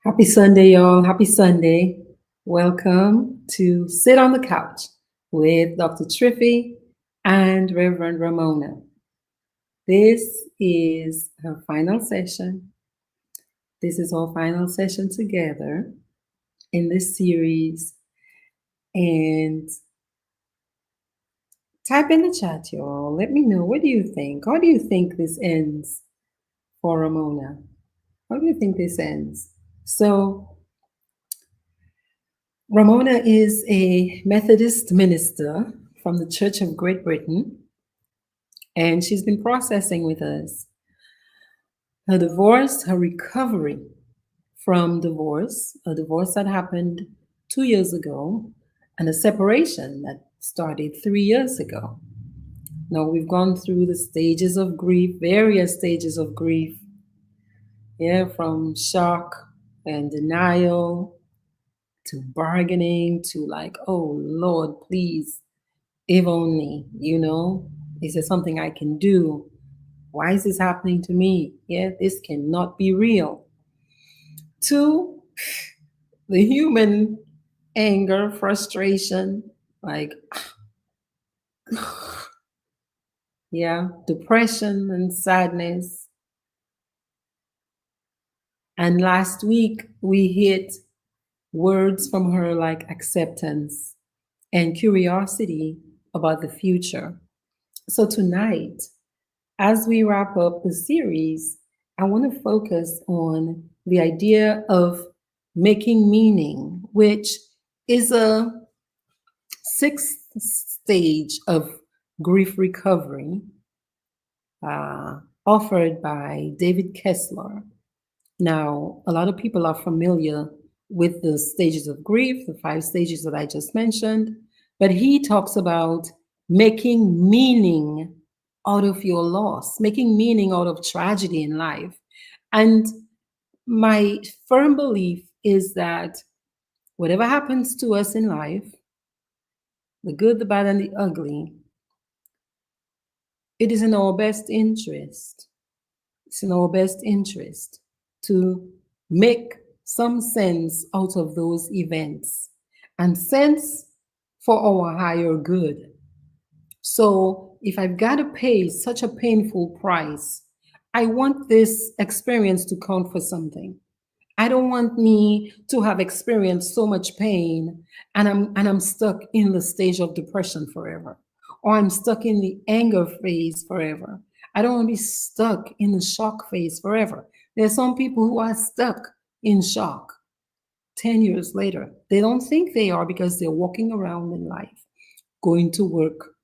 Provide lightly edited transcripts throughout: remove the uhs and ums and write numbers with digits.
Happy Sunday, y'all. Happy Sunday. Welcome to Sit on the Couch with Dr. Triphi and Reverend Ramona. This is her final session. This is our final session together in this series. And type in the chat, y'all. Let me know. What do you think? How do you think this ends for Ramona? How do you think this ends? So, Ramona is a Methodist minister from the Church of Great Britain, and she's been processing with us her divorce, her recovery from divorce, a divorce that happened 2 years ago, and a separation that started 3 years ago. Now, we've gone through the stages of grief, various stages of grief, from shock and denial to bargaining to like, oh Lord, please, if only, is there something I can do? Why is this happening to me? This cannot be real. To the human anger, frustration, like, depression and sadness. And last week we hit words from her like acceptance and curiosity about the future. So tonight, as we wrap up the series, I want to focus on the idea of making meaning, which is a sixth stage of grief recovery offered by David Kessler. Now, a lot of people are familiar with the stages of grief, the 5 stages that I just mentioned, but he talks about making meaning out of your loss, making meaning out of tragedy in life. And my firm belief is that whatever happens to us in life, the good, the bad, and the ugly, it is in our best interest. It's in our best interest to make some sense out of those events and sense for our higher good. So if I've got to pay such a painful price, I want this experience to count for something. I don't want me to have experienced so much pain and I'm stuck in the stage of depression forever, or I'm stuck in the anger phase forever. I don't want to be stuck in the shock phase forever. There's some people who are stuck in shock 10 years later. They don't think they are because they're walking around in life, going to work,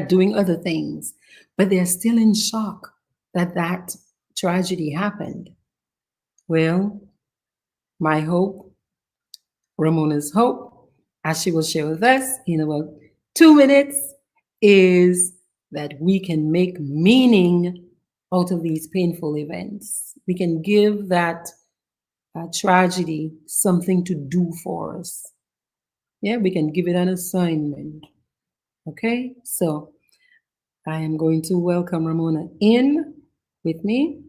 doing other things, but they're still in shock that tragedy happened. Well, my hope, Ramona's hope, as she will share with us in about 2 minutes, is that we can make meaning out of these painful events. We can give that tragedy something to do for us. We can give it an assignment. Okay, so I am going to welcome Ramona in with me.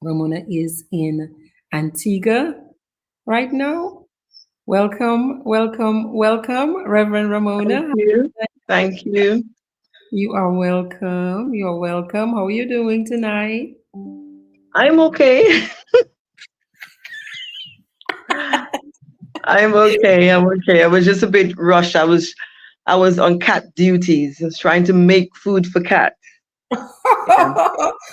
Ramona is in Antigua right now. Welcome, welcome, welcome, Reverend Ramona. Thank you. Thank you. You are welcome. You are welcome. How are you doing tonight? I'm okay. I'm okay. I'm okay. I was just a bit rushed. I was on cat duties. I was trying to make food for cats.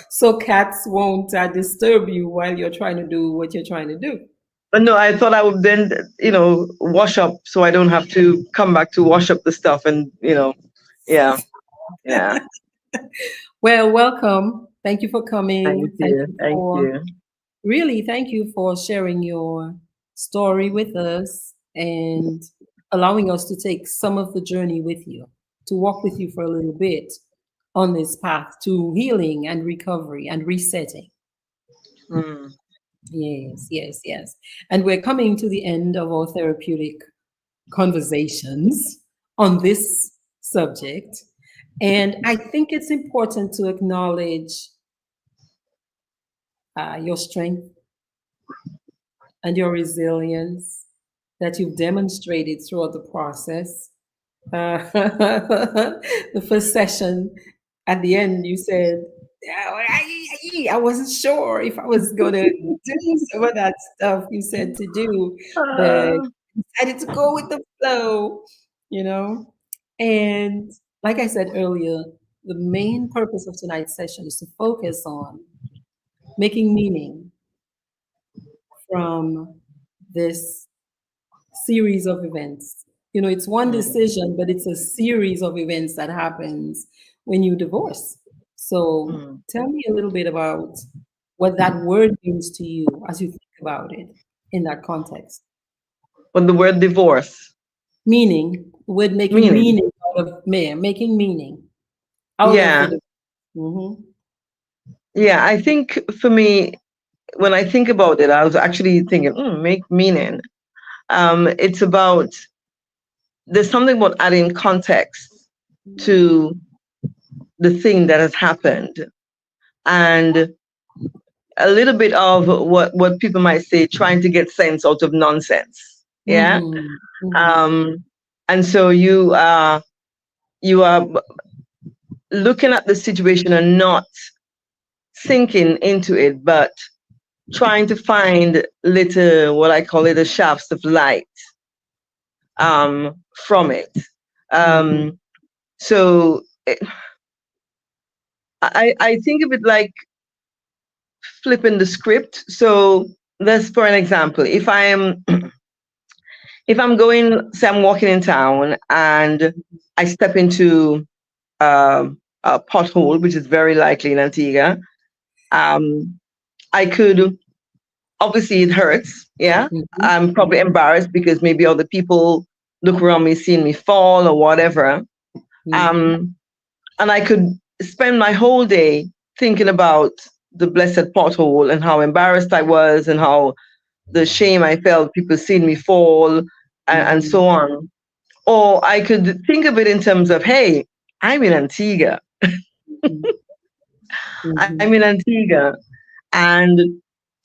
So cats won't disturb you while you're trying to do what you're trying to do. But no, I thought I would then, wash up so I don't have to come back to wash up the stuff and, yeah. Well, welcome. Thank you for coming. Thank you. Really, thank you for sharing your story with us and allowing us to take some of the journey with you, to walk with you for a little bit on this path to healing and recovery and resetting. Yes. And we're coming to the end of our therapeutic conversations on this subject. And I think it's important to acknowledge your strength, and your resilience that you've demonstrated throughout the process. The first session, at the end, you said, "Yeah, I wasn't sure if I was going to do some of that stuff you said to do, but Uh, decided to go with the flow, you know?" And like I said earlier, the main purpose of tonight's session is to focus on making meaning from this series of events. You know, it's one decision, but it's a series of events that happens when you divorce. So mm. tell me a little bit about what that word means to you as you think about it in that context. But the word divorce, Meaning, word making meaning, meaning out of making meaning out of yeah, the. Mm-hmm, yeah. I think for me, when I think about it, I was actually thinking, make meaning. It's about there's something about adding context to the thing that has happened, and a little bit of what people might say, trying to get sense out of nonsense. Yeah. mm-hmm, mm-hmm, Um, and so you are looking at the situation and not sinking into it, but trying to find little, what I call it, the shafts of light from it. mm-hmm, Um, so it, I think of it like flipping the script. So let's, for an example, if I'm if I'm going, say I'm walking in town and I step into a pothole, which is very likely in Antigua, um, I could, obviously it hurts. Yeah. mm-hmm, I'm probably embarrassed because maybe other people look around me, seeing me fall or whatever. mm-hmm, Um, and I could spend my whole day thinking about the blessed pothole and how embarrassed I was and how the shame I felt, people seeing me fall, and mm-hmm, so on. Or I could think of it in terms of, hey, I'm in Antigua. mm-hmm, I'm mm-hmm, in Antigua, and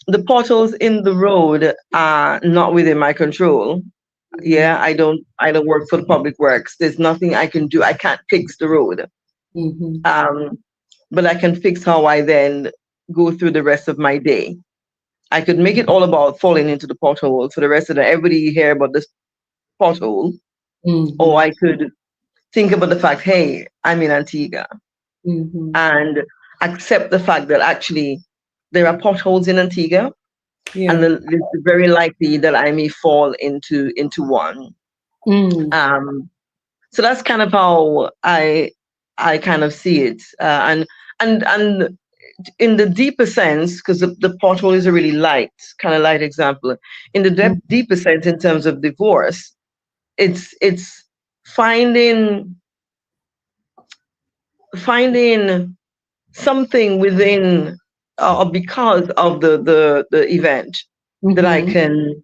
the potholes in the road are not within my control. Yeah, I don't work for the public works. There's nothing I can do. I can't fix the road. mm-hmm, Um, but I can fix how I then go through the rest of my day. I could make it all about falling into the pothole for the rest of the everybody hear about this pothole, or mm-hmm, I could think about the fact, hey, I'm in Antigua, mm-hmm. and accept the fact that actually there are potholes in Antigua, and Yeah. it's very likely that I may fall into one. Mm, Um, so that's kind of how I kind of see it, and in the deeper sense, because the pothole is a really light kind of light example. In the mm, deeper sense, in terms of divorce, it's finding finding something within or because of the event that I mhm, can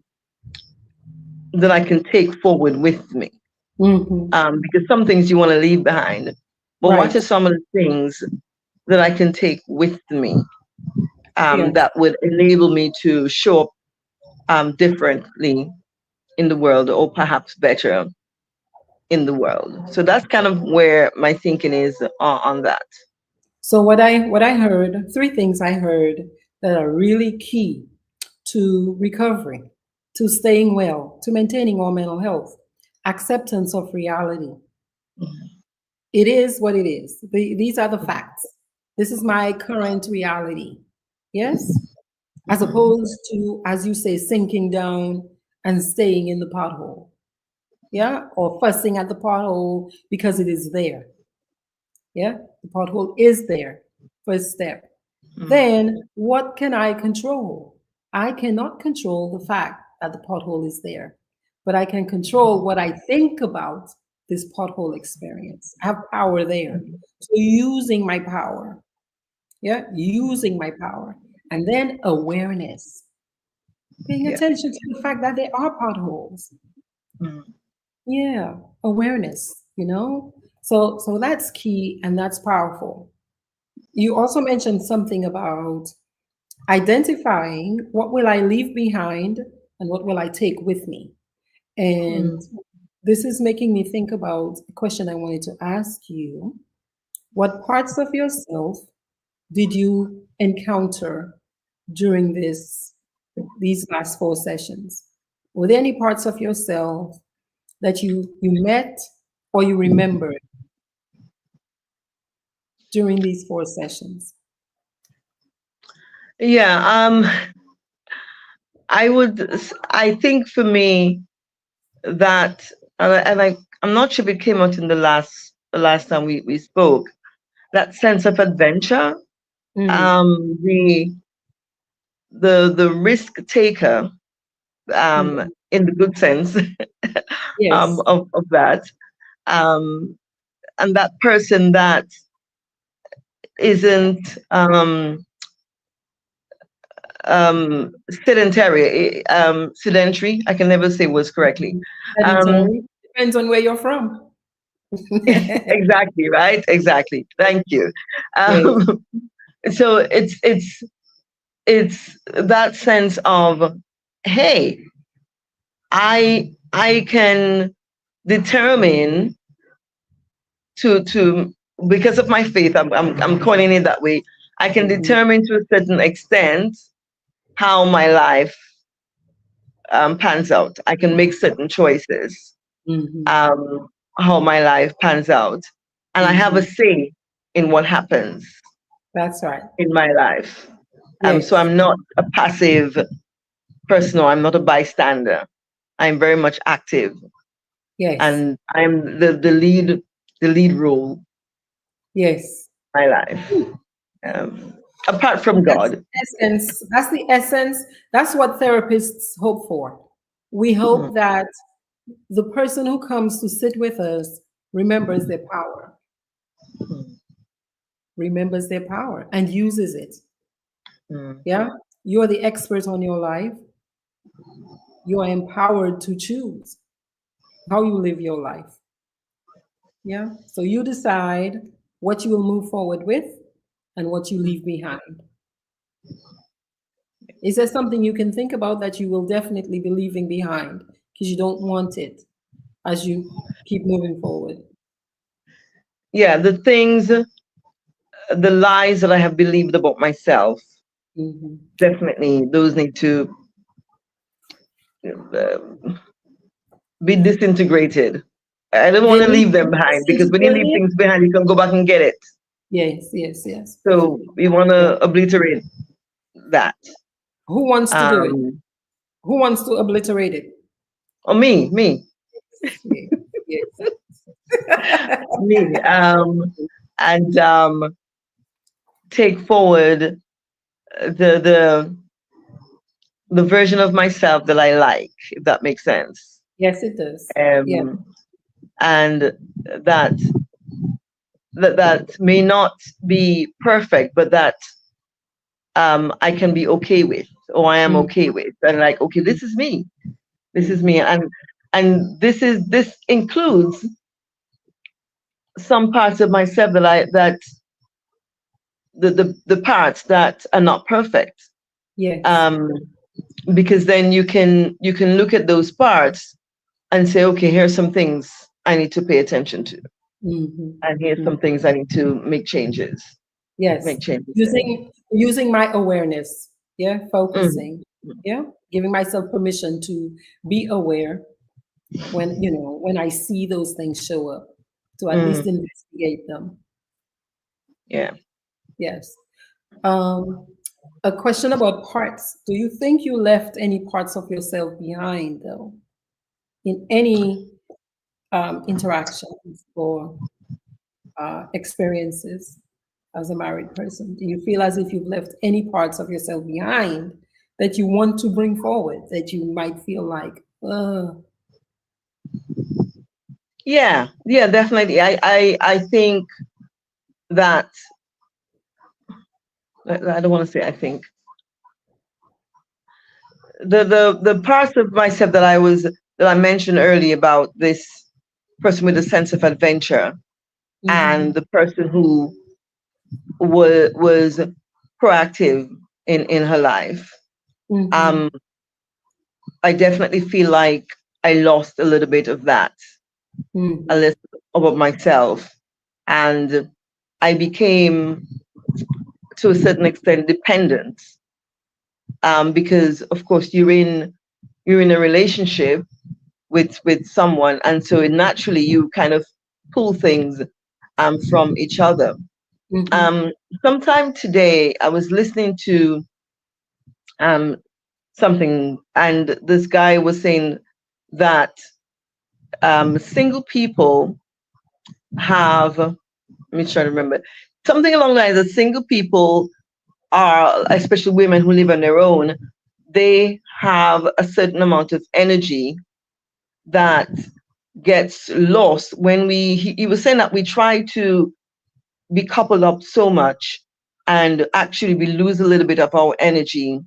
that I can take forward with me. mhm. Because some things you want to leave behind, but what Right. are some of the things that I can take with me Yes. that would enable me to show up differently in the world, or perhaps better in the world? So that's kind of where my thinking is on that. So what I heard, three things I heard that are really key to recovery, to staying well, to maintaining our mental health. Acceptance of reality. It is what it is. These are the facts. This is my current reality. Yes? As opposed to, as you say, sinking down and staying in the pothole. Yeah? Or fussing at the pothole because it is there. Yeah? The pothole is there. First step. Then what can I control? I cannot control the fact that the pothole is there, but I can control what I think about this pothole experience. I have power there. So using my power, yeah, using my power. And then awareness, paying Yeah. attention to the fact that there are potholes. Yeah, awareness, you know? So that's key and that's powerful. You also mentioned something about identifying what will I leave behind and what will I take with me. And Mm. this is making me think about a question I wanted to ask you. What parts of yourself did you encounter during these last 4 sessions? Were there any parts of yourself that you met or you remembered during these 4 sessions? Yeah, I think for me that, I'm not sure if it came out in the last time we spoke, that sense of adventure, Mm, the the risk taker, mm. in the good sense, Yes, of that, um, and that person that isn't sedentary. I can never say words correctly. Um, sedentary. Depends on where you're from. exactly, right? Exactly. Thank you. Yes. Um, so it's that sense of, hey, I can determine to because of my faith, I'm calling it that way. I can Mhm, determine to a certain extent how my life pans out. I can make certain choices, mhm, um, how my life pans out, and I have a mhm. say in what happens That's right. in my life. So Yes, I'm not a passive person, or I'm not a bystander. I'm very much active, yes, and I'm the lead role yes. in my life. Apart from That's God. the essence. That's the essence. That's what therapists hope for. We Mm, hope that the person who comes to sit with us remembers their power, mm, remembers their power, and uses it. mm. Yeah? You are the expert on your life. You are empowered to choose how you live your life. Yeah? So you decide what you will move forward with and what you leave behind. Is there something you can think about that you will definitely be leaving behind because you don't want it as you keep moving forward? Yeah, the lies that I have believed about myself, Hmm. definitely those need to uh, be disintegrated. I don't They want to need leave to them be behind, because when you leave disintegrated. things behind, you can go back and get it. Yes, yes, yes. So we want Yeah. to obliterate that. Who wants to do it? Um, Who wants to obliterate it? or me, Yes, yes. me, and take forward the the version of myself that I like, if that makes sense. Yes, it does. Yeah. Um, and that that may not be perfect, but that I can be okay with, or I am Mm, okay with, and like, okay, this is me, mhm. and this includes some parts of myself that the parts that are not perfect, Yes. um, because then you can look at those parts and say, okay, here's some things I need to pay attention to, Hmm. and here's some things I need to Yes. make changes in. Using my awareness. Yeah. Mm, Focusing. Yeah. Giving myself permission to be aware when I see those things show up, to at least mm, investigate them. yeah. Yes. Um, a question about parts. Do you think you left any parts of yourself behind, though, in any interactions or experiences as a married person? Do you feel as if you've left any parts of yourself behind that you want to bring forward, that you might feel like, Yeah, yeah, definitely. I think that, I don't want to say I think, the parts of myself that I mentioned earlier, about this person with a sense of adventure, and mhm, the person who was proactive in her life. Mm-hmm. Um, I definitely feel like I lost a little bit of that, a Mm-hmm. little about myself, and I became, to a certain extent, dependent. Because of course you're in a relationship with someone, and so naturally you kind of pull things from each other. Mm-hmm. Um, Sometime today, I was listening to um, something, and this guy was saying that single people have, let me try to remember, something along the lines that single people are, especially women who live on their own, they have a certain amount of energy that gets lost when he was saying that we try to be coupled up so much, and actually we lose a little bit of our energy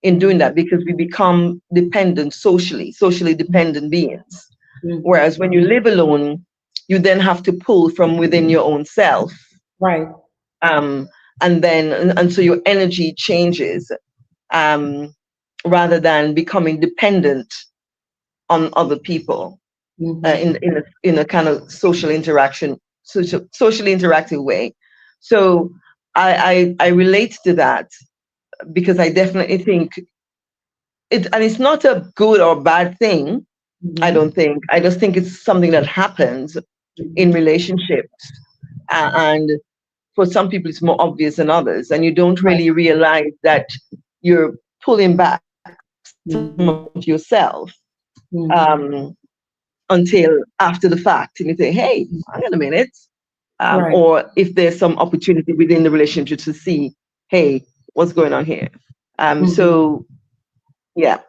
in doing Mm-hmm. that because we become dependent, socially dependent beings. Mm-hmm. Whereas when you live alone, you then have to pull from within your own self. Right. um, and so your energy changes, um, rather than becoming dependent on other people, Mm-hmm. in a kind of socially interactive way. So I relate to that, because I definitely think it, and it's not a good or bad thing. I Mm-hmm. don't think. I just think it's something that happens in Mm-hmm. relationships, and for some people it's more obvious than others, and you don't Right. really realize that you're pulling back some of Mm-hmm. yourself, um, Mm-hmm. until after the fact, and you think, hey, hang on a minute. Right. Or if there's some opportunity within the relationship to see, hey, what's going on here? Mm-hmm. So yeah.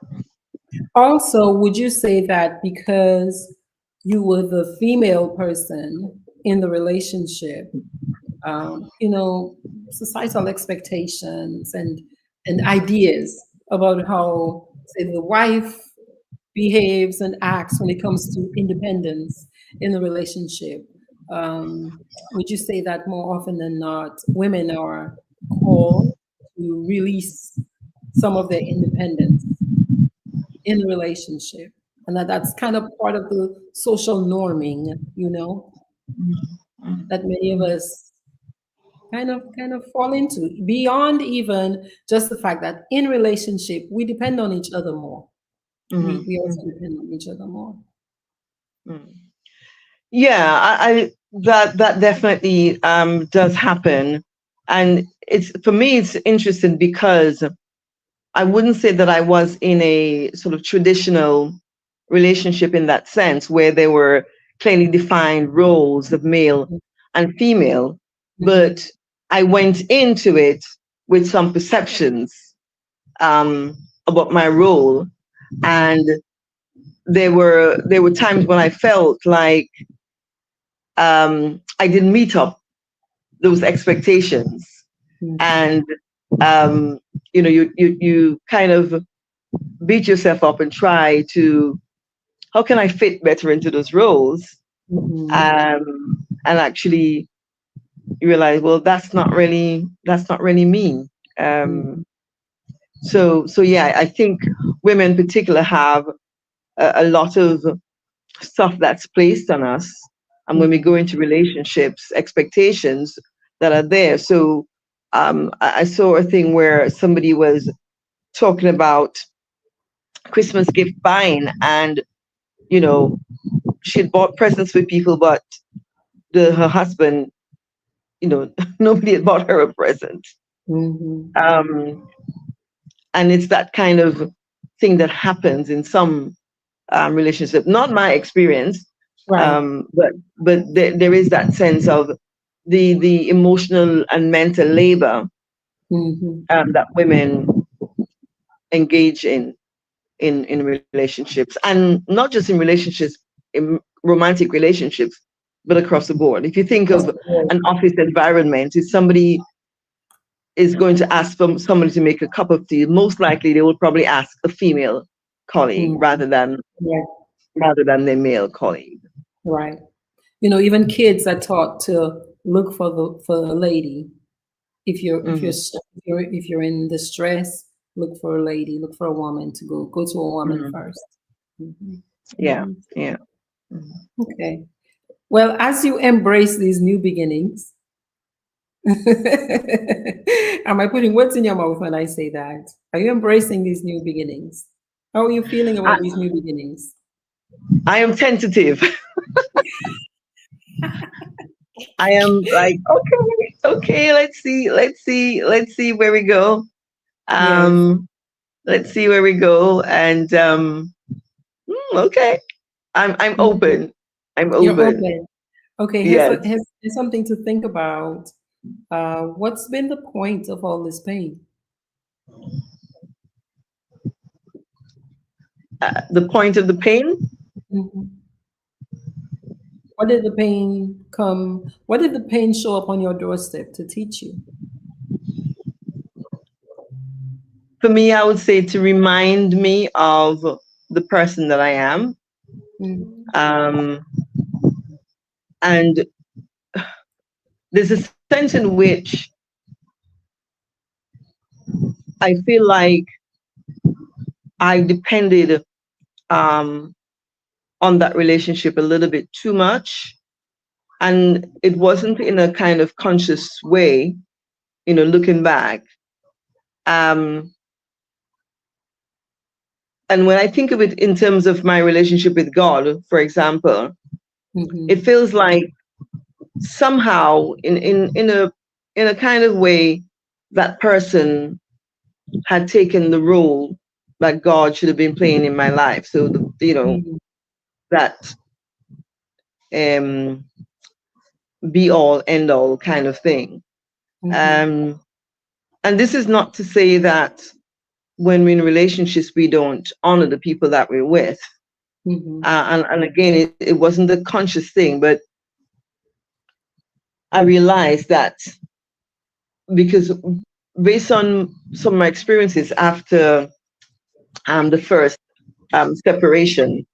Also, would you say that because you were the female person in the relationship, you know, societal expectations and ideas about how, say, the wife behaves and acts when it comes to independence in the relationship, would you say that more often than not, women are called to release some of their independence in the relationship, and that's kind of part of the social norming, you know, that many of us kind of fall into, beyond even just the fact that in relationship we depend on each other more. We also Mhm. depend on each other more. Mm. Yeah, I that definitely does happen, and it's, for me it's interesting because I wouldn't say that I was in a sort of traditional relationship in that sense where there were clearly defined roles of male and female, Mm-hmm. but I went into it with some perceptions about my role, and there were times when I felt like I didn't meet up those expectations, Mm-hmm. and um, you kind of beat yourself up and try to, how can I fit better into those roles, Mm-hmm. and actually you realize, well, that's not really me. Mm-hmm. um, so yeah, I think women in particular have a lot of stuff that's placed on us, and when we go Mm-hmm. into relationships, expectations that are there. So I saw a thing where somebody was talking about Christmas gift buying, and you know she had bought presents for people, but her husband, nobody had bought her a present. Mm-hmm. um, and it's that kind of thing that happens in some relationship. Not my experience, Right. but there is that sense of the emotional and mental labor Mm-hmm. that women engage in relationships, and not just in relationships, in romantic relationships, but across the board. If you think That's of the word. an office environment, if somebody is going to ask somebody to make a cup of tea, most likely they will probably ask a female colleague Mm-hmm. Right. rather than their male colleague. Right. You know, even kids are taught to look for the lady If you're if you're Mm-hmm. s- if you're in distress, look for a lady, look for a woman to go to a woman Mm-hmm. first. Mhm. Yeah. Mhm. Yeah. Mhm. Okay. Well, as you embrace these new beginnings, am I putting words in your mouth when I say that? Are you embracing these new beginnings? How are you feeling I, about these new beginnings? I am tentative. I am like, okay, okay, let's see where we go. Yes. Um, let's see where we go. And okay, I'm Mhm. open. I'm You're open. open. Okay, Yes. here's something to think about. What's been the point of all this pain? The point of the pain Mhm. What did the pain come? What did the pain show up on your doorstep to teach you? for me, I would say to remind me of the person that I am. Mhm. Um, and there's a sense in which I feel like I depended um, on that relationship a little bit too much. And it wasn't in a kind of conscious way, looking back. Um, and when I think of it in terms of my relationship with God, for example, it Mhm. feels like somehow in a kind of way that person had taken the role that God should have been playing in my life. So Mhm. that um, be all end all kind of thing. Mhm. Um, and this is not to say that when we're in relationships we don't honor the people that we're with. Mhm. And again, it wasn't a conscious thing, but I realized that because based on some of my experiences after the first separation,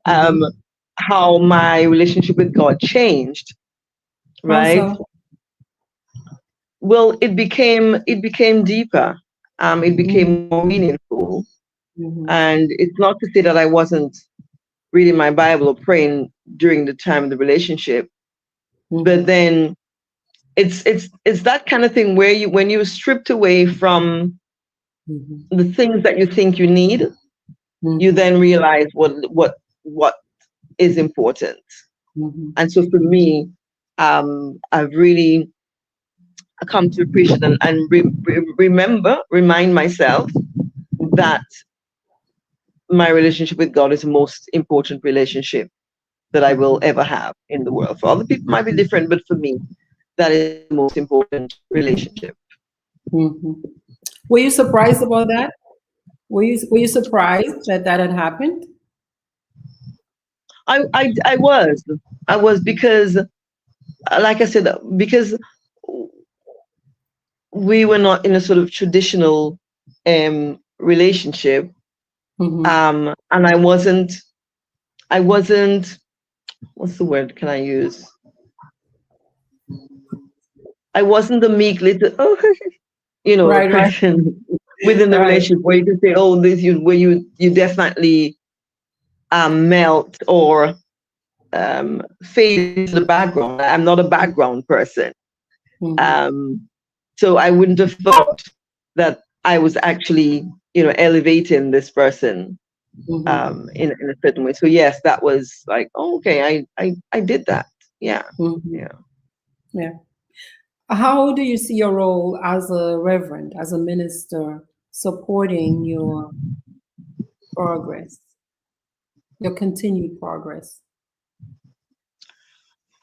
um, Mhm. how my relationship with God changed, How right? so? Well, it became deeper. It became Mhm. more meaningful. Mhm. And it's not to say that I wasn't reading my Bible or praying during the time of the relationship, but Mhm. then it's that kind of thing where when you're stripped away from Mhm. the things that you think you need, you Mhm. then realize what is important. Mhm. And so for me, I've really come to appreciate and remind myself Mhm. that my relationship with God is the most important relationship that I will Mhm. ever have in the world. For other people, it might be different, but for me, that is the most important relationship. Mhm. Were you surprised about that? Were you surprised that that had happened? I was because, like I said, because we were not in a sort of traditional relationship, Mhm. and I wasn't. What's the word can I use? I wasn't the meek little Right, right, person within the right. relationship where you can say, oh, this you where you definitely melt or fade into the background. I'm not a background person. Mhm. Um, so I wouldn't have thought that I was actually, elevating this person Mhm. in a certain way. So yes, that was like, oh, okay, I did that. Yeah, Mhm. yeah. Yeah. How do you see your role as a reverend, as a minister, supporting your progress, your continued progress?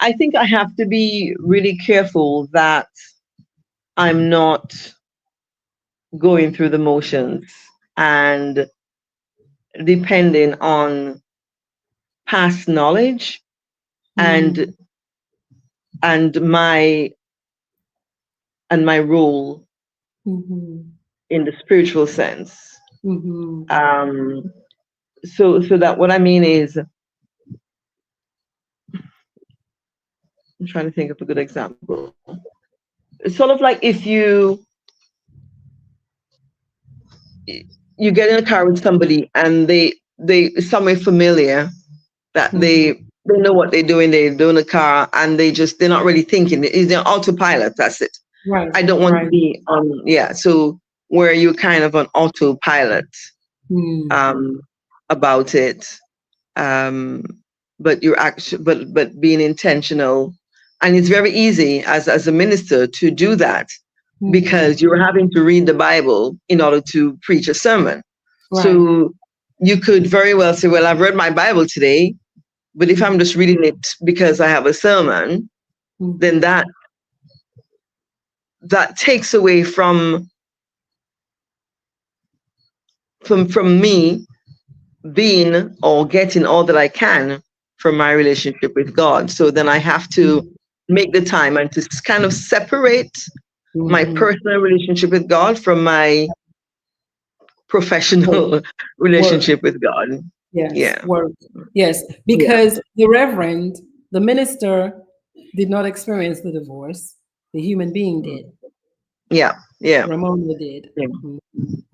I think I have to be really careful that I'm not going through the motions and depending on past knowledge and Mm-hmm. and my my role Mm-hmm. in the spiritual sense. Mm-hmm. Um, so that what I mean is, I'm trying to think of a good example. sort of like if you get in a car with somebody and they somewhere familiar that Mhm. they know what they're doing. They're doing a car and they're not really thinking. It's their autopilot. That's it. Right, I don't want to right. be on, yeah. So where you're kind of on autopilot Mm. um, about it, um, but you're actually, but being intentional, and it's very easy as a minister to do that Mhm. because you're having to read the Bible in order to preach a sermon. Right. So you could very well say, "Well, I've read my Bible today, but if I'm Mhm. just reading it because I have a sermon, then Mhm. that takes away from me being or getting all that I can from my relationship with God. So then I have to make the time and to kind of separate my Mhm. personal relationship with God from my Work, professional work. relationship with God. Yes, Yeah. work. Yes, Yeah. because the reverend, the minister, did not experience the divorce. The human being did. Yeah. Yeah. Ramona did. Yeah. Mhm,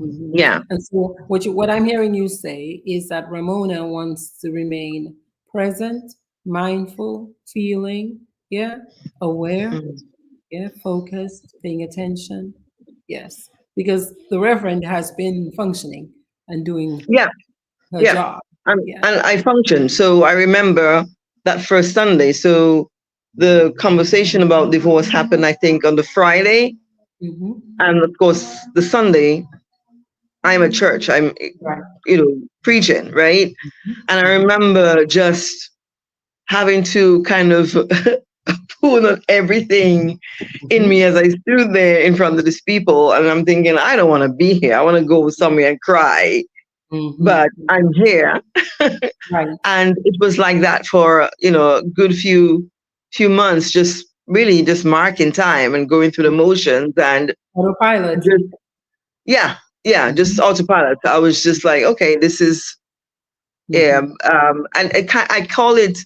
mhm. Yeah. And so, what I'm hearing you say is that Ramona wants to remain present, mindful, feeling, yeah, aware, Mm. yeah, focused, paying attention. Yes, because the Reverend has been functioning and doing Yeah. her Yeah. job. Yeah. And I functioned. So I remember that first Sunday. So the conversation about divorce happened, I think, on the Friday. Hmm. And of course, the Sunday, I'm at church. I'm, Right. preaching, right? And I Hmm. remember just having to kind of pull on everything in me Hmm. as I stood there in front of these people. And I'm thinking, I don't want to be here. I want to go somewhere and cry, but Hmm. I'm here. Right. And it was like that for, a good few months, just really just marking time and going through the motions and Autopilot. just, yeah, yeah, just Hmm. autopilot. I was just like, okay, this is, yeah. Hmm. And I call it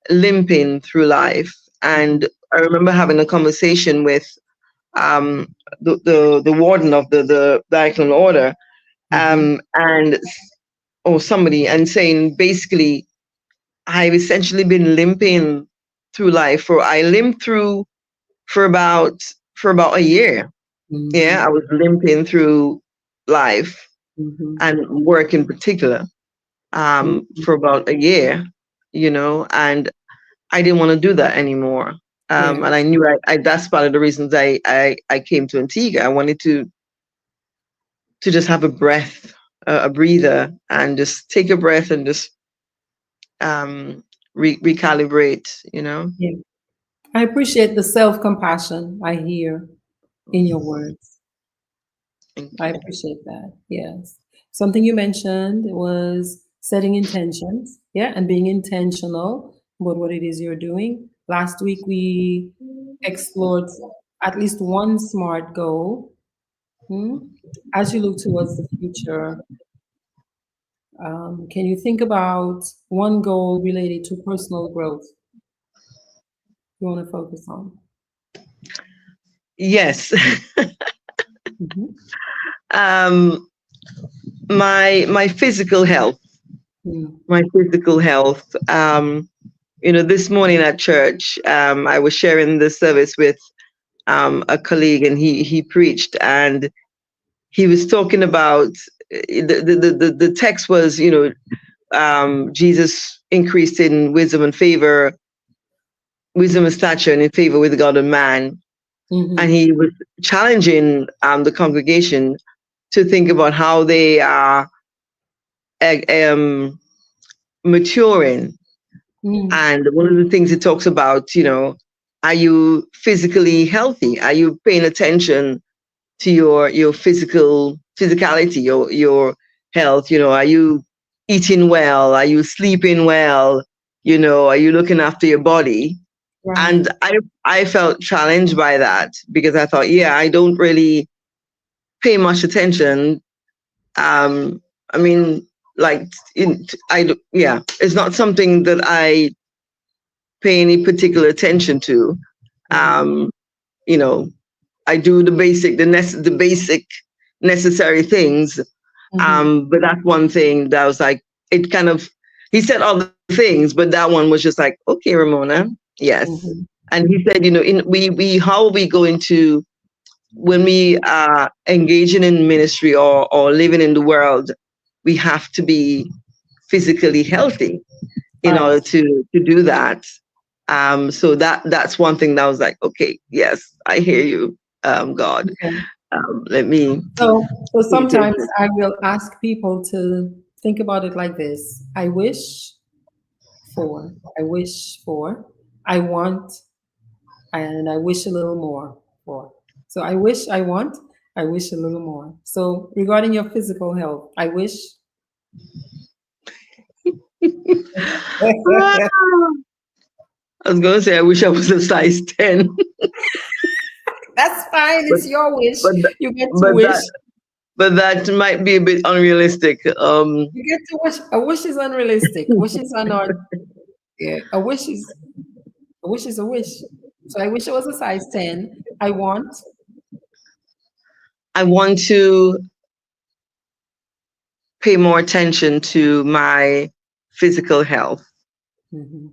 limping through life. Hmm. And I remember having a conversation with um, the warden of the diaconal order, Hmm. and or somebody, and saying basically, I've essentially been limping through life, or I limped through for about a year. Yeah, I Hmm. was limping through life Hmm. and work in particular Hmm. for about a year, and I didn't want to do that anymore. Yeah. And I knew that's part of the reasons I came to Antigua. I wanted to just have a breath, a breather, and just take a breath and just um, recalibrate. Yeah. I appreciate the self-compassion I hear in your words. Thank I you. appreciate that. Yes. Something you mentioned was setting intentions, yeah, and being intentional about what it is you're doing. Last week we explored at least one SMART goal. Hmm? As you look towards the future, can you think about one goal related to personal growth you want to focus on? Yes. Hmm. um, my physical health, Hmm. my physical health. This morning at church, I was sharing the service with a colleague, and he preached, and he was talking about the text was, Jesus increased in wisdom and stature, and in favor with God and man. And Hmm. he was challenging the congregation to think about how they are um, maturing. Hmm. And one of the things it talks about, are you physically healthy? Are you paying attention to your physicality, your health? Are you eating well? Are you sleeping well? Are you looking after your body? Right. And I felt challenged by that because I thought, yeah, I don't really pay much attention. I mean, like, yeah, it's not something that I pay any particular attention to. Right. Um, you know, I do the basic necessary things. But that's one thing that was like, it kind of, he said other things, but that one was just like, okay, Ramona, yes. Mm-hmm. And he said, how are we going to, when we are engaging in ministry or living in the world, we have to be physically healthy in Right. order to do that. So that's one thing that was like, okay, yes, I hear you, God. Okay. Let me So pay sometimes attention. I will ask people to think about it like this. I wish for, I want, and I wish a little more for. So I wish, I want, I wish a little more. So regarding your physical health, I wish. Ah, I was gonna say I wish I was a size 10, That's fine. but It's your wish. but th- You get to but wish. that might be a bit unrealistic. You get to wish. A wish is unrealistic. Wishes are not. Yeah, a wish is a wish. So I wish it was a size 10. I want. I want to pay more attention to my physical health, Mhm.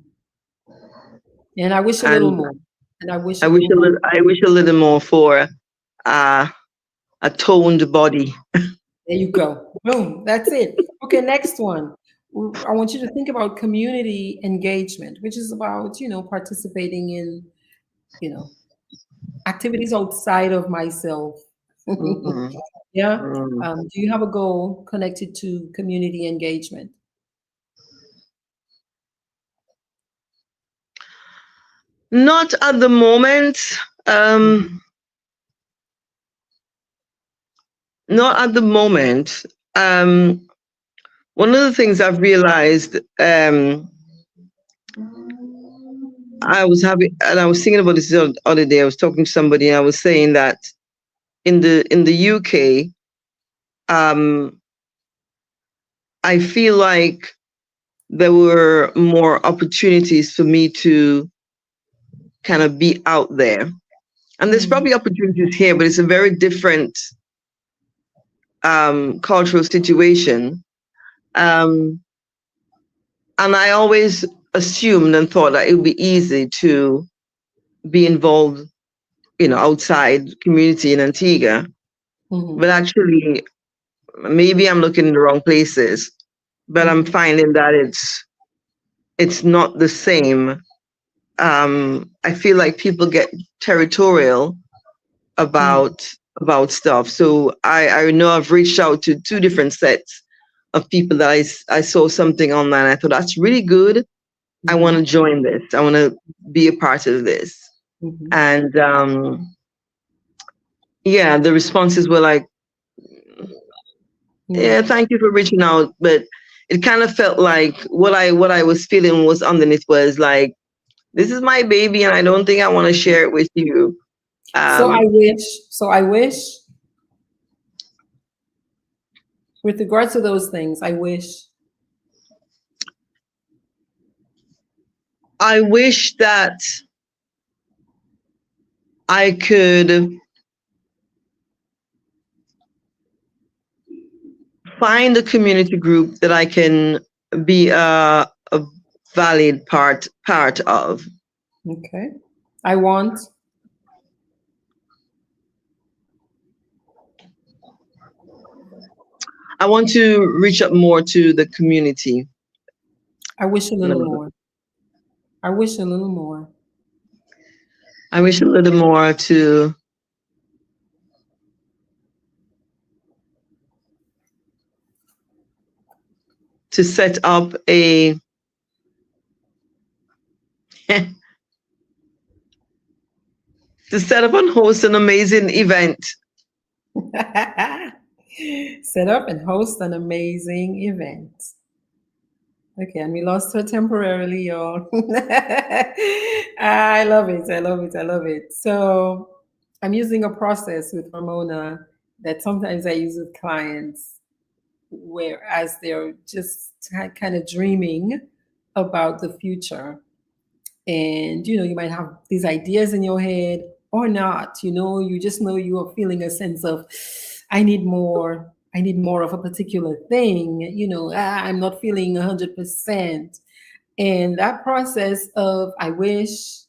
And I wish a little and more. And I wish a little more. I wish a little more for uh, a toned body. There you go. Boom. That's it. Okay, next one. I want you to think about community engagement, which is about, participating in, you know, activities outside of myself. Mhm. Yeah. Mm. Do you have a goal connected to community engagement? Not at the moment. Mhm. Um, Not at the moment. Um, One of the things I've realized, I was thinking about this the other day. I was talking to somebody, and I was saying that in the UK, um, I feel like there were more opportunities for me to kind of be out there. And there's Mm, probably opportunities here, but it's a very different cultural situation. Um, and I always assumed and thought that it would be easy to be involved, outside community in Antigua. mhm, But actually, maybe I'm looking in the wrong places. But I'm mhm, finding that it's not the same. I feel like people get territorial mm, about stuff. So I know I've reached out to two different sets of people that I saw something online. I thought that's really good. I want to mhm, join this. I want to be a part of this. mhm. And yeah, the responses were like, yeah, Yeah. thank you for reaching out, but it kind of felt like what I was feeling was underneath was like, this is my baby, and I don't think I want to share it with you. So I Um, wish, so I wish, with regards to those things, I wish. I wish that I could find a community group that I can be a valid part of. Okay. I want, I want to reach up more to the community. I wish a little No, more. I wish a little more. I wish a little more to set up a to set up and host an amazing event. Set up and host an amazing event. Okay, and we lost her temporarily, y'all. I love it. I love it. I love it. So I'm using a process with Ramona that sometimes I use with clients, whereas they're just kind of dreaming about the future. And you might have these ideas in your head, or not. You just know you are feeling a sense of, I need more. I need more of a particular thing. I'm not feeling 100%. And that process of I wish,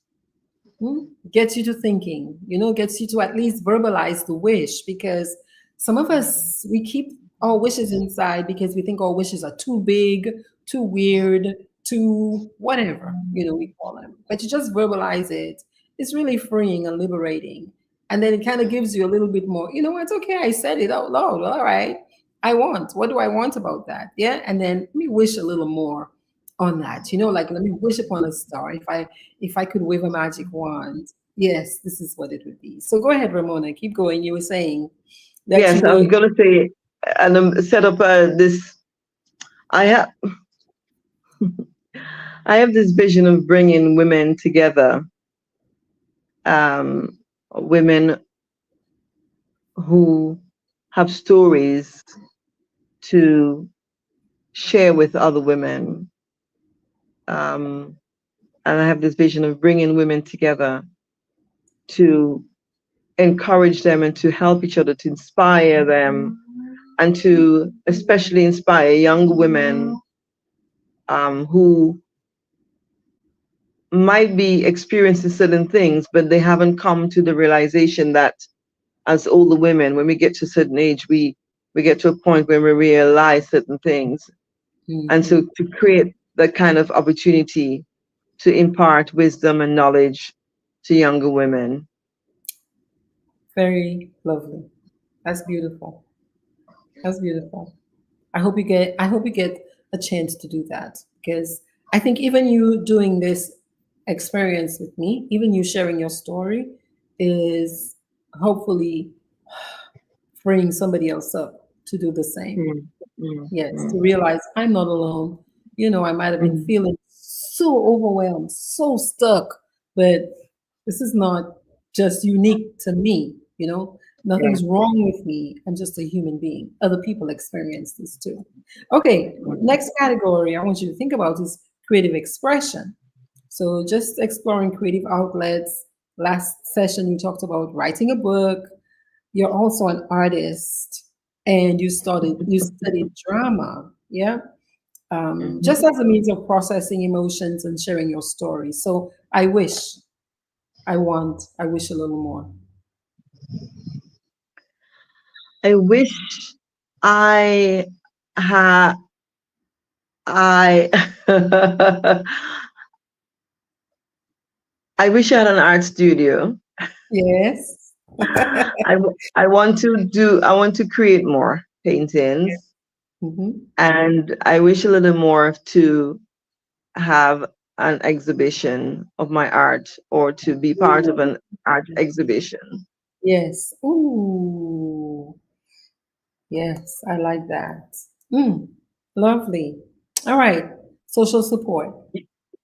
gets you to thinking, gets you to at least verbalize the wish, because some of us, we keep our wishes inside because we think our wishes are too big, too weird, too whatever, we call them. But you just verbalize it. It's really freeing and liberating. And then it kind of gives you a little bit more, it's okay. I said it out loud. All right. What do I want about that? Yeah. And then let me wish a little more on that. Like let me wish upon a star. If I could wave a magic wand, yes, this is what it would be. So go ahead, Ramona, keep going. You were saying that you Yes, I were. was going to say, and set up this. I have, I have this vision of bringing women together, women who have stories to share with other women, and I have this vision of bringing women together to encourage them and to help each other, to inspire them, and to especially inspire young women who might be experiencing certain things, but they haven't come to the realization that as older women, when we get to a certain age, we get to a point where we realize certain things. And so to create that kind of opportunity to impart wisdom and knowledge to younger women. Very lovely. That's beautiful. That's beautiful. I hope you get a chance to do that, because I think even you doing this experience with me, even you sharing your story, is hopefully freeing somebody else up to do the same. Mm, mm, Yes, to mm, realize I'm not alone. I might have been mm. feeling so overwhelmed, so stuck, but this is not just unique to me. Yeah. Nothing's wrong with me. I'm just a human being. Other people experience this too. Okay, next category I want you to think about is creative expression. So just exploring creative outlets. Last session you talked about writing a book. You're also an artist, and you studied drama. Yeah. Just Mhm. as a means of processing emotions and sharing your story. So I wish a little more. I wish I had I I wish I had an art studio. Yes. I want to create more paintings, Hmm. and I wish a little more to have an exhibition of my art, or to be part of an art exhibition. Yes. Ooh. Yes, I like that. Mm, lovely. All right. Social support.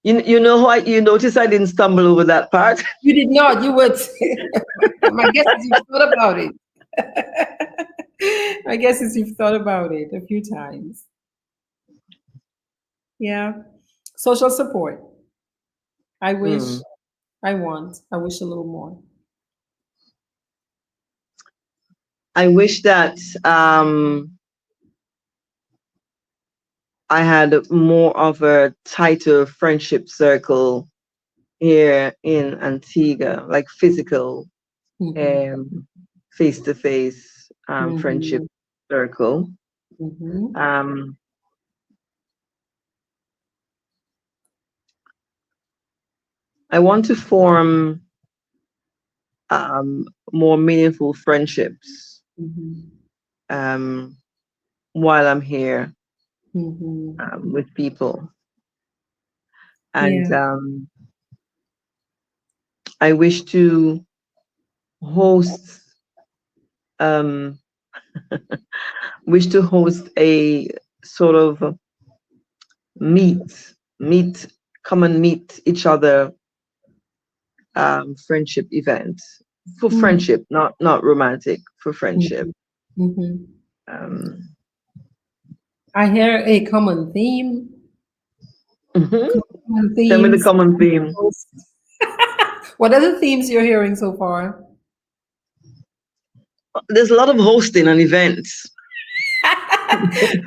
You know how you notice I didn't stumble over that part? You did not. You would. My guess is you've thought about it. My guess is you've thought about it a few times. Yeah. Social support. I wish, Mm. I wish a little more. I wish that I had more of a tighter friendship circle here in Antigua, like physical, Hmm. um, face-to-face friendship Hmm. circle. Hmm. Um, I want to form more meaningful friendships Hmm. um, while I'm here Hmm. with people. And Yeah. I wish to host um, a sort of meet meet come and meet each other friendship event for Mm-hmm. friendship, not romantic, for friendship. Hmm. um, I hear a common theme. mhm. Common Tell me the themes. common theme. What are the themes you're hearing so far? There's a lot of hosting and events.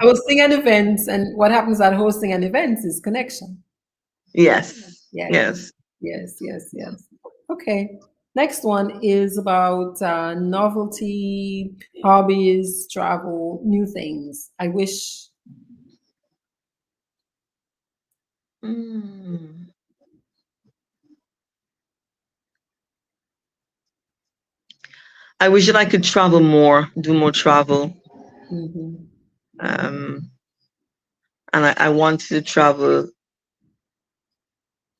Hosting an event, and what happens at hosting an event is connection. Yes. Yes, Yes. yes, yes, yes. Okay. Next one is about novelty, hobbies, travel, new things. I wish. Mm. I wish that I could travel more, do more travel. Mhm. And I wanted to travel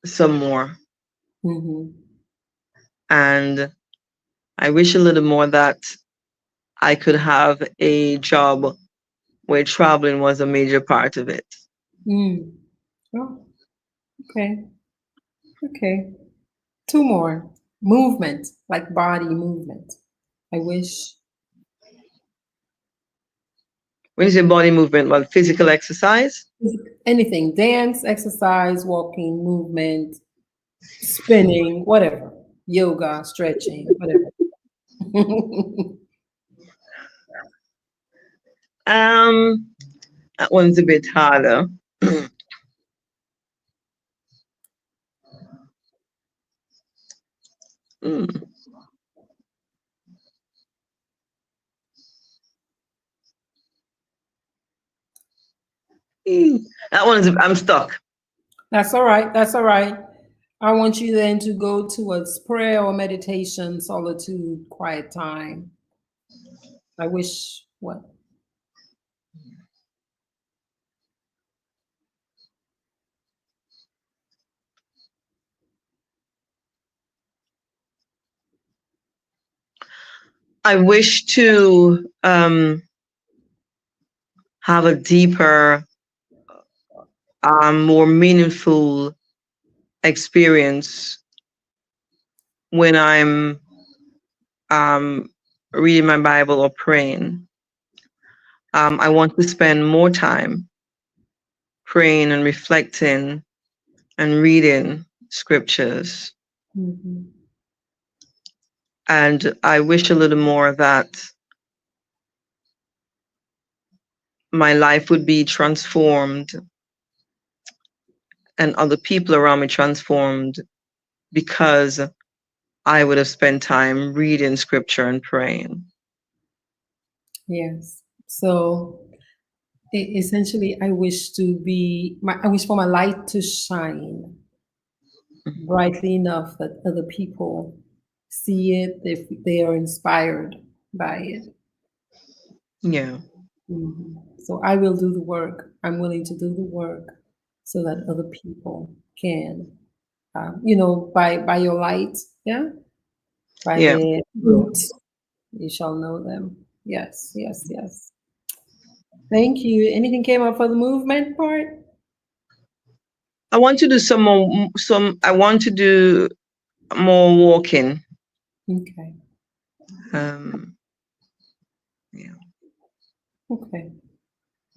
some more. Mhm. And I wish a little more that I could have a job where traveling was a major part of it. Mm. Oh, okay. Okay. Two more. Movement, like body movement. I wish When you say body movement, well, physical exercise? anything, dance, exercise, walking, movement, spinning, whatever, yoga, stretching, whatever. That one's a bit harder. Mm. That one's, I'm stuck. That's all right. That's all right. I want you then to go towards prayer or meditation, solitude, quiet time. I wish what? I wish to have a deeper, more meaningful experience when I'm um, reading my Bible or praying. I want to spend more time praying and reflecting and reading scriptures. Mhm. And I wish a little more that my life would be transformed and other people around me transformed because I would have spent time reading scripture and praying. Yes. So essentially, I wish to be. I wish for my light to shine brightly enough that other people see it if they are inspired by it. Yeah. So I will do the work. I'm willing to do the work so that other people can, by your light, yeah, by Yeah. their fruit, you shall know them. Yes, yes, yes. Thank you. Anything came up for the movement part? I want to do I want to do more walking. Okay, Um, yeah. okay.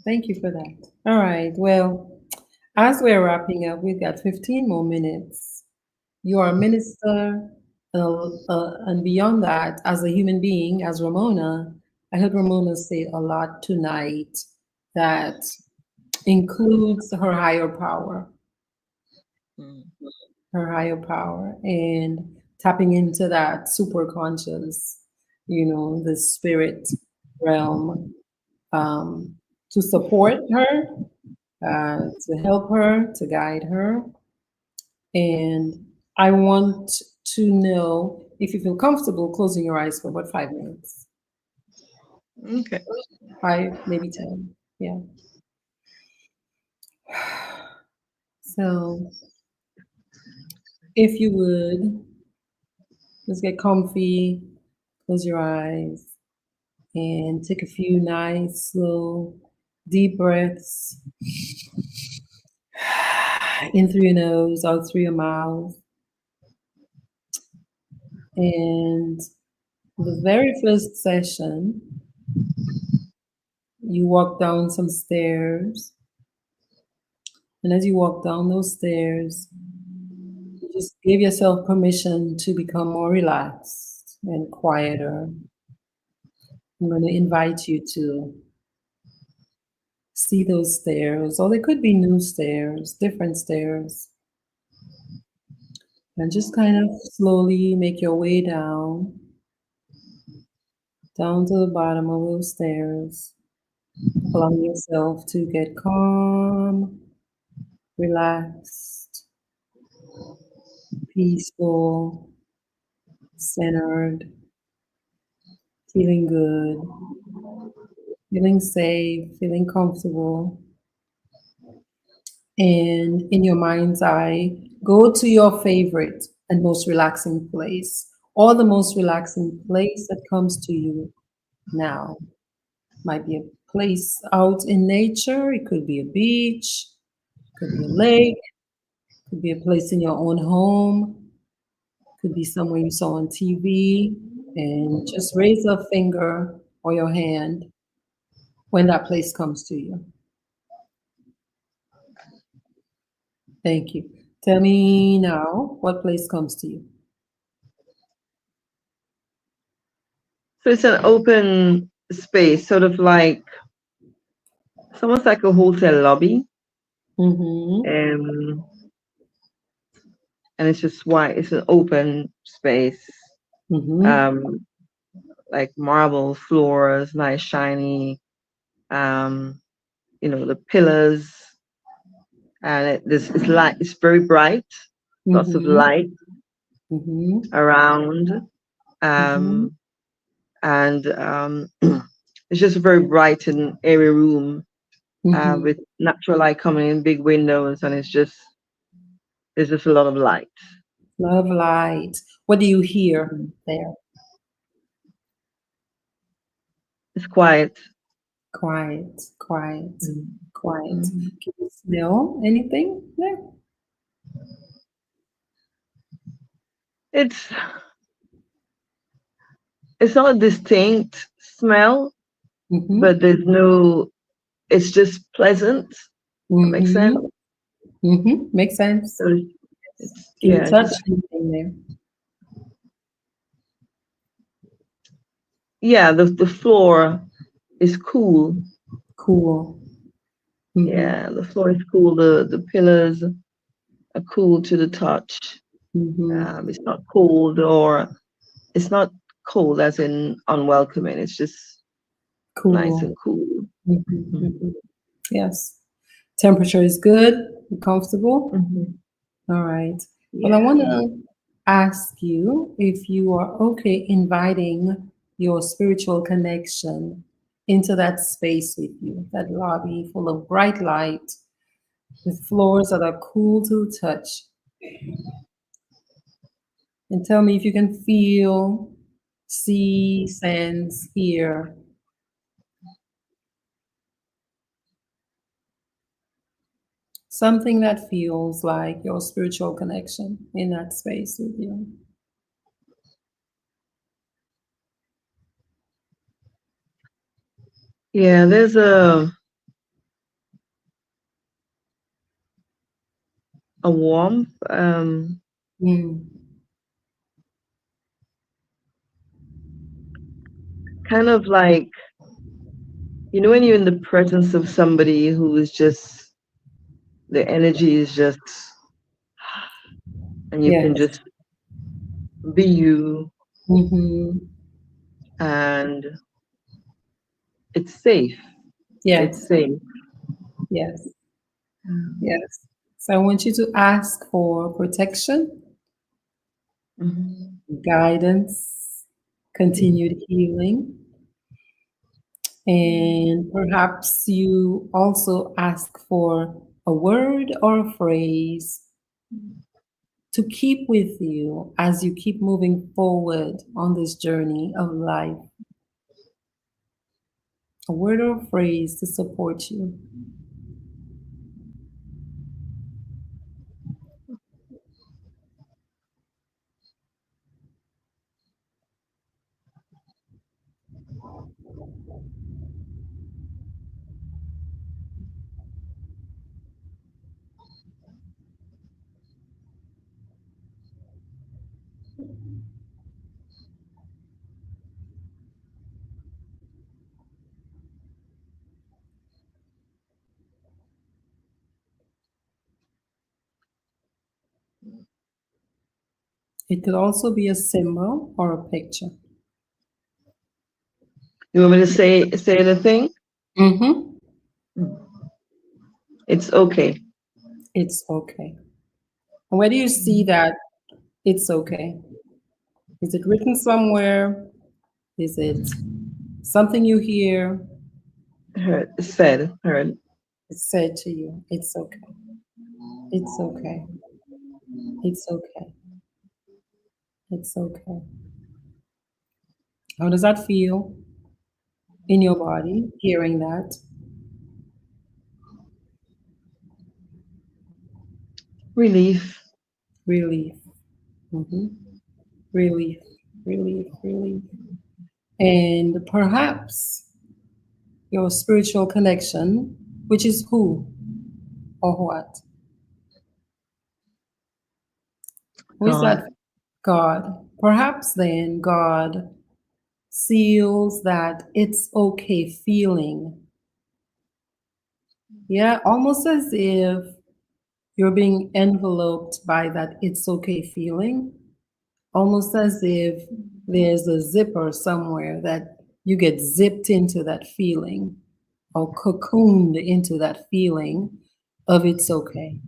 Thank you for that. All right. Well, as we're wrapping up, we've got 15 more minutes. You are a minister, and beyond that, as a human being, as Ramona, I heard Ramona say a lot tonight that includes Mm. her higher power, and tapping into that super conscious, the spirit realm, to support her, to help her, to guide her. And I want to know if you feel comfortable closing your eyes for about 5 minutes. Okay. 5, maybe 10. Yeah. So if you would, just get comfy, close your eyes, and take a few nice, slow, deep breaths in through your nose, out through your mouth. And the very first session, you walk down some stairs. And as you walk down those stairs, just give yourself permission to become more relaxed and quieter. I'm going to invite you to see those stairs, or they could be new stairs, different stairs. And just kind of slowly make your way down to the bottom of those stairs, allowing yourself to get calm, relaxed, peaceful, centered, feeling good, feeling safe, feeling comfortable. And in your mind's eye, go to your favorite and most relaxing place, or the most relaxing place that comes to you now. Might be a place out in nature, it could be a beach, could be a lake, could be a place in your own home, could be somewhere you saw on TV, and just raise a finger or your hand when that place comes to you. Thank you. Tell me now what place comes to you. So it's an open space, sort of like, it's almost like a hotel lobby. Mm-hmm. Um, and it's just white. It's an open space. Mm-hmm. Um, like marble floors, nice shiny. The pillars, and it's light. It's very bright. Lots of Mm-hmm. light Mm-hmm. around, Mm-hmm. and it's just a very bright and airy room Mm-hmm. with natural light coming in, big windows, and there's just a lot of light. Love light. What do you hear Mhm. there? It's quiet. Quiet, quiet, Mhm. quiet. Mhm. Can you smell anything there? It's it's not a distinct smell, Mm-hmm. but there's no. It's just pleasant. That makes sense. Mm-hmm. Mm-hmm. Makes sense. So it's Can you yeah, touch just anything there? yeah. The floor is cool. Cool. Mm-hmm. Yeah, the floor is cool. The pillars are cool to the touch. Mm-hmm. It's not cold, or it's not cold as in unwelcoming. It's just nice Cool. and cool. Mm-hmm. Mhm. Mm-hmm. Yes. Temperature is good. You're comfortable. Mhm. All right. Well, I Yeah. want to ask you if you are okay inviting your spiritual connection into that space with you, that lobby full of bright light with floors that are cool to the touch. And tell me if you can feel, see, sense, hear something that feels like your spiritual connection in that space with you. Yeah, there's a warmth, Mm. kind of like, when you're in the presence of somebody who is just, the energy is just, and you can Yes. just be you, Mm-hmm. and it's safe. It's Yes. safe. Yes. Yes. So I want you to ask for protection, Mhm. guidance, continued healing, and perhaps you also ask for a word or a phrase to keep with you as you keep moving forward on this journey of life. A word or a phrase to support you. It could also be a symbol or a picture. You want me to say the thing? Mm-hmm. It's okay. It's okay. And where do you see that it's okay? Is it written somewhere? Is it something you hear? Heard. Heard. It's said to you. It's okay. It's okay. It's okay. It's okay. How does that feel in your body, hearing that? Relief. Relief. Hmm. Relief. Relief. Relief. And perhaps your spiritual connection, which is who or what? Who is God. that? God. Perhaps then God seals that it's okay feeling. Yeah, almost as if you're being enveloped by that it's okay feeling, almost as if there's a zipper somewhere that you get zipped into that feeling or cocooned into that feeling of it's okay.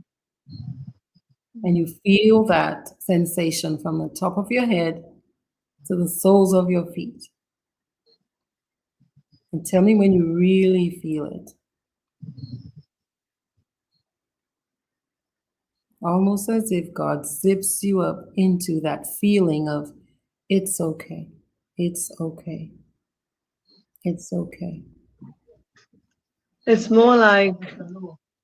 And you feel that sensation from the top of your head to the soles of your feet. And tell me when you really feel it. Almost as if God zips you up into that feeling of it's okay, it's okay, it's okay. It's more like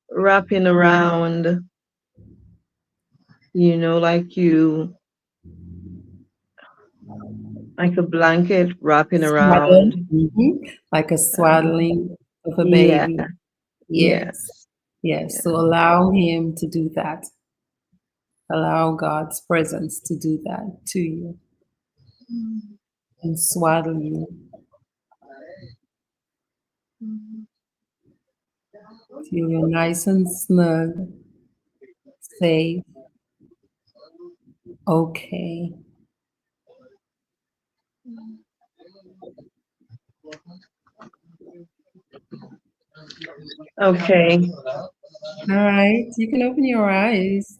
wrapping around, like a blanket wrapping Swaddle, around. like a Um, swaddling of a yeah, baby. Yes, yes, yes. So yeah. allow Him to do that. Allow God's presence to do that to you and swaddle you. Feel you're nice and snug, safe, okay. Okay. All right, you can open your eyes.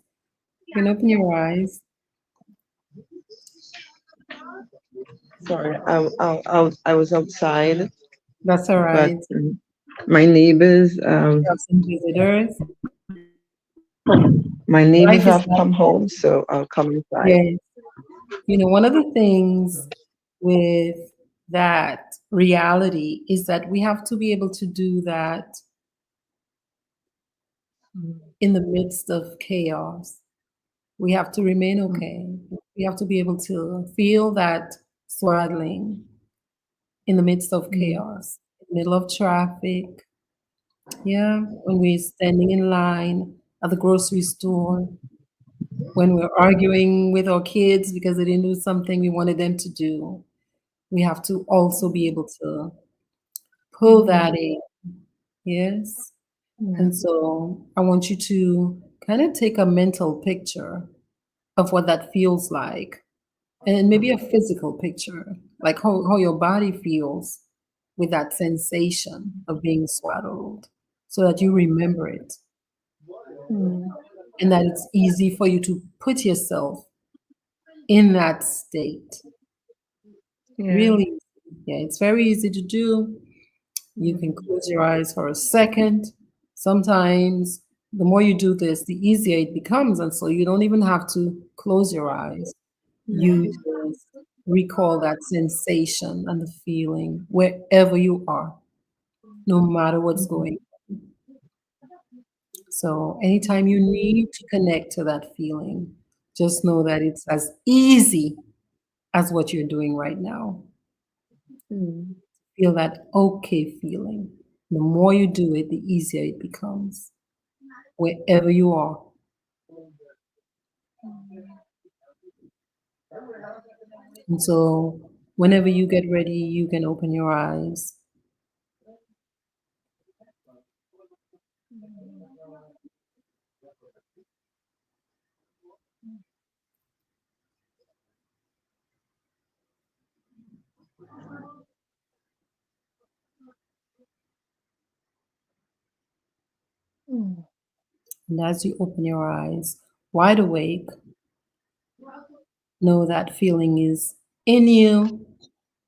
You can open your eyes. Sorry, I was outside, That's all but right. my neighbors, We have some visitors. my neighbors Life is have like come that. home, so I'll come inside. Yes. You know, one of the things with that reality is that we have to be able to do that in the midst of chaos. We have to remain okay. We have to be able to feel that swaddling in the midst of chaos, in the middle of traffic. Yeah, when we're standing in line at the grocery store, when we're arguing with our kids because they didn't do something we wanted them to do, we have to also be able to pull that in. Yes. Yeah. And so I want you to kind of take a mental picture of what that feels like, and maybe a physical picture, like how your body feels with that sensation of being swaddled, so that you remember it and that it's easy for you to put yourself in that state. Yeah. Really, yeah, it's very easy to do. You can close your eyes for a second. Sometimes the more you do this, the easier it becomes. And so you don't even have to close your eyes. You just recall that sensation and the feeling wherever you are, no matter what's going on. So anytime you need to connect to that feeling, just know that it's as easy as what you're doing right now. Feel that okay feeling. The more you do it, the easier it becomes, wherever you are. And so, whenever you get ready, you can open your eyes. And as you open your eyes, wide awake, know that feeling is in you.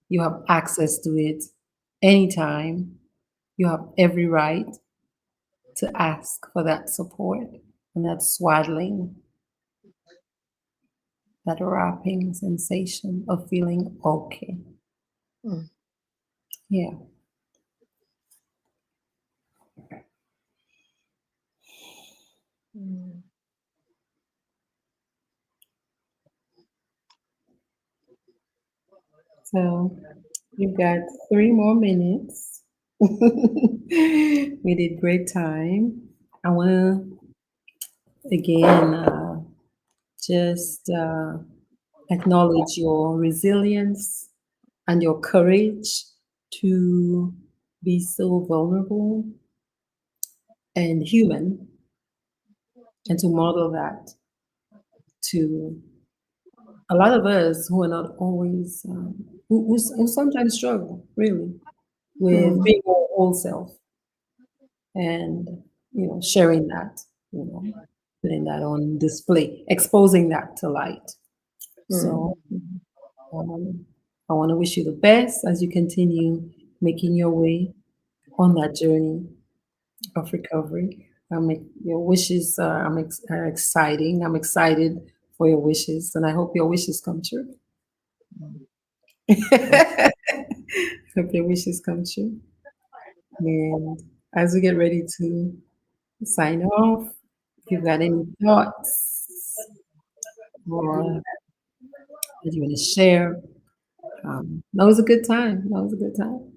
You have access to it anytime. You have every right to ask for that support and that swaddling, that wrapping sensation of feeling okay. Mm. Yeah. So you've got 3 more minutes. We did great time. I want to again just acknowledge your resilience and your courage to be so vulnerable and human, and to model that to a lot of us who are not always, who sometimes struggle really with Mm. being our whole self, and sharing that, putting that on display, exposing that to light. Mm. So um, I want to wish you the best as you continue making your way on that journey of recovery. Your wishes are exciting. I'm excited for your wishes, and I hope your wishes come true. Hope your wishes come true. And as we get ready to sign off, if you've got any thoughts or that you want to share, that was a good time. That was a good time.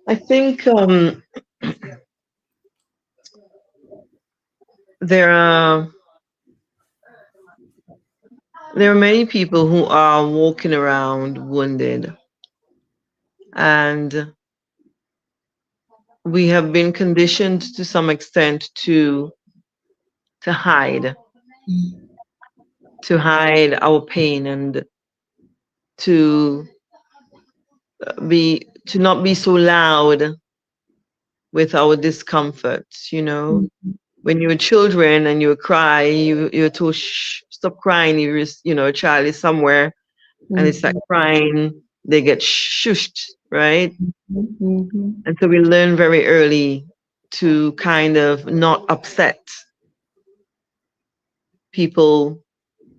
I think there are there are many people who are walking around wounded, and we have been conditioned to some extent to hide to hide our pain, and to to not be so loud with our discomforts. Mhm. When you were children and you would cry, you were told, shh, stop crying. A child is somewhere and it's like Mhm. crying, they get shushed, right? Mhm. And so we learn very early to kind of not upset people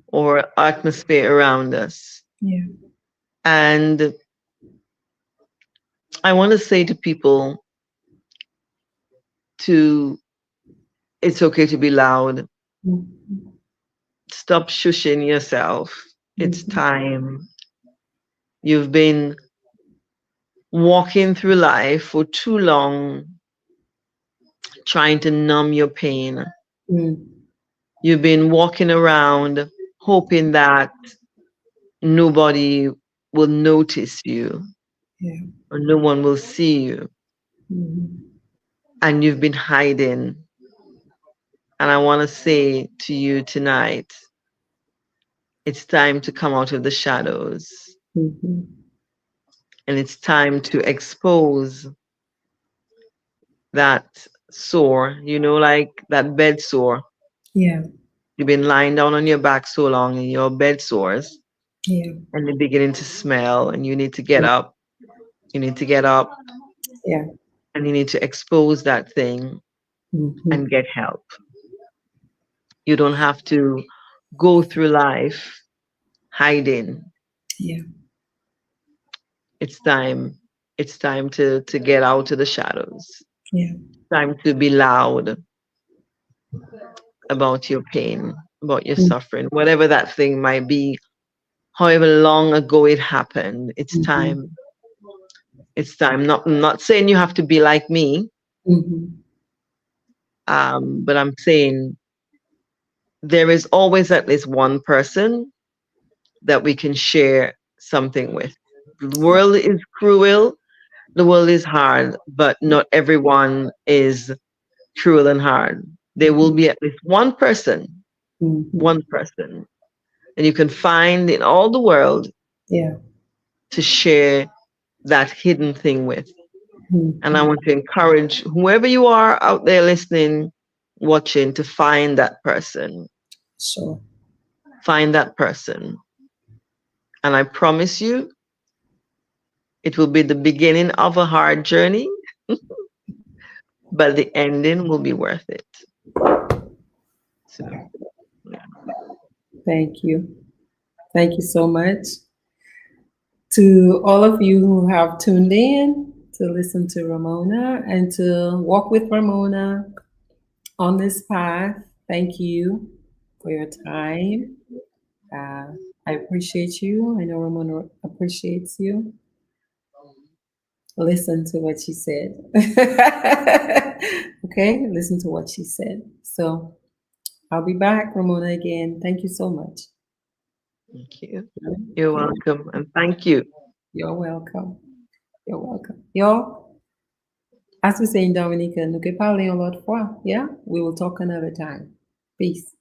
or atmosphere around us. Yeah. And I want to say to people, to it's okay to be loud. Mhm. Stop shushing yourself. It's Mhm. time. You've been walking through life for too long trying to numb your pain. Mm. You've been walking around hoping that nobody will notice you Yeah. or no one will see you. Mhm. And you've been hiding. And I want to say to you tonight, it's time to come out of the shadows. Mhm. And it's time to expose that sore, like that bed sore. Yeah. You've been lying down on your back so long and your bed sores Yeah. and they're beginning to smell, and you need to get up. You need to get up Yeah. and you need to expose that thing and Mhm. get help. You don't have to go through life hiding. Yeah. It's time. It's time to get out of the shadows. Yeah. Time to be loud about your pain, about your Mm. suffering, whatever that thing might be, however long ago it happened. It's Mhm. time. It's time. I'm not saying you have to be like me, Mhm. but I'm saying there is always at least one person that we can share something with. The world is cruel, the world is hard, but not everyone is cruel and hard. There will be at least Mhm. one person, and you can find in all the world Yeah. to share that hidden thing with. And I Mhm. want to encourage whoever you are out there listening, watching, to find that person. Sure. Find that person. And I promise you, it will be the beginning of a hard journey, but the ending will be worth it. So, yeah. Thank you. Thank you so much. To all of you who have tuned in to listen to Ramona and to walk with Ramona on this path, thank you for your time. I appreciate you. I know Ramona appreciates you. Listen to what she said. Okay, listen to what she said. So I'll be back, Ramona, again. Thank you so much. Thank you. You're welcome. And thank you. You're welcome. You're welcome. Y'all, as we say in Dominica, nous que parler une autre fois. Yeah, we will talk another time. Peace.